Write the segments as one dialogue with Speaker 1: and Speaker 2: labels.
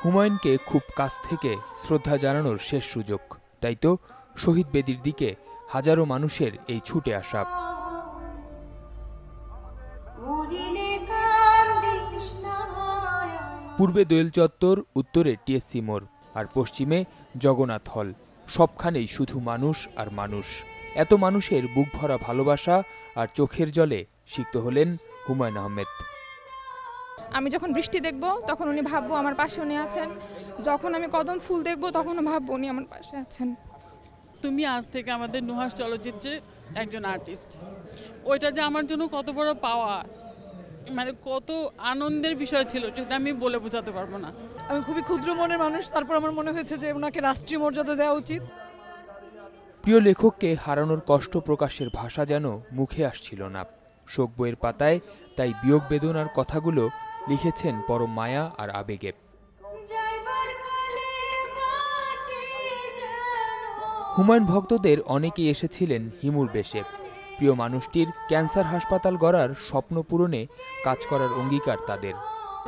Speaker 1: হুমায়ুনকে খুব কাছ থেকে শ্রদ্ধা জানানোর শেষ সুযোগ, তাই তো শহীদ বেদির দিকে হাজারো মানুষের এই ছুটে আসা। পূর্বে দোয়েল চত্বর, উত্তরে টিএসসি মোড় আর পশ্চিমে জগন্নাথ হল। সবখানেই শুধু মানুষ আর মানুষ। এত মানুষের বুক ভরা ভালোবাসা আর চোখের জলে সিক্ত হলেন হুমায়ুন আহমেদ।
Speaker 2: আমি যখন বৃষ্টি দেখব তখন উনি ভাববো আমার পাশে উনি আছেন, যখন আমি কদম ফুল দেখব তখনও ভাববো উনি আমার পাশে আছেন।
Speaker 3: তুমি আজ থেকে আমাদের নুহাস চলচ্চিত্রের একজন আর্টিস্ট, ওইটা যে আমার জন্য কত বড় পাওয়া, মানে কত আনন্দের বিষয় ছিল সেটা আমি বলে বোঝাতে পারবো না।
Speaker 4: আমি খুবই ক্ষুদ্র মনের মানুষ, তারপর আমার মনে হয়েছে যে ওনাকে রাষ্ট্রীয় মর্যাদা দেওয়া উচিত।
Speaker 1: প্রিয় লেখককে হারানোর কষ্ট প্রকাশের ভাষা যেন মুখে আসছিল না। শোক বইয়ের পাতায় তাই বিয়োগ বেদনার কথাগুলো লিখেছেন পরম মায়া আর আবেগে। হুমায়ুন ভক্তদের অনেকেই এসেছিলেন হিমুর বেশে। প্রিয় মানুষটির ক্যান্সার হাসপাতাল গড়ার স্বপ্ন পূরণে কাজ করার অঙ্গীকার তাদের।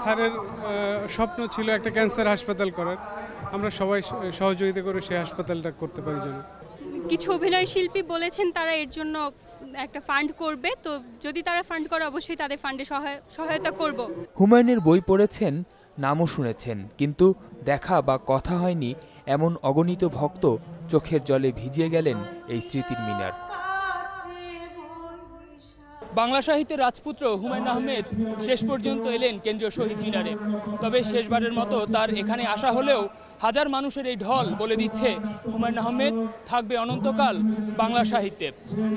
Speaker 5: স্যারের স্বপ্ন ছিল একটা ক্যান্সার হাসপাতাল করার, আমরা সবাই সহযোগিতা করে সেই হাসপাতালটা করতে পারি যেন।
Speaker 6: কিছু অভিনয় শিল্পী বলেছেন তারা এর জন্য একটা ফান্ড করবে, তো যদি তারা ফান্ড করে অবশ্যই তাদের ফান্ডে সহায়তা করব।
Speaker 1: হুমায়ুনের বই পড়েছেন, নামও শুনেছেন, কিন্তু দেখা বা কথা হয়নি এমন অগণিত ভক্ত চোখের জলে ভিজিয়ে গেলেন এই স্মৃতির মিনার।
Speaker 7: বাংলা সাহিত্যের রাজপুত্র হুমায়ুন আহমেদ শেষ পর্যন্ত এলেন কেন্দ্রীয় শহীদ মিনারে। তবে শেষবারের মতো তার এখানে আসা হলেও হাজার মানুষের এই ঢল বলে দিচ্ছে হুমায়ুন আহমেদ থাকবে অনন্তকাল বাংলা সাহিত্যে।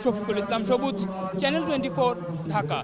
Speaker 7: শফিকুল ইসলাম সবুজ, চ্যানেল 24, ঢাকা।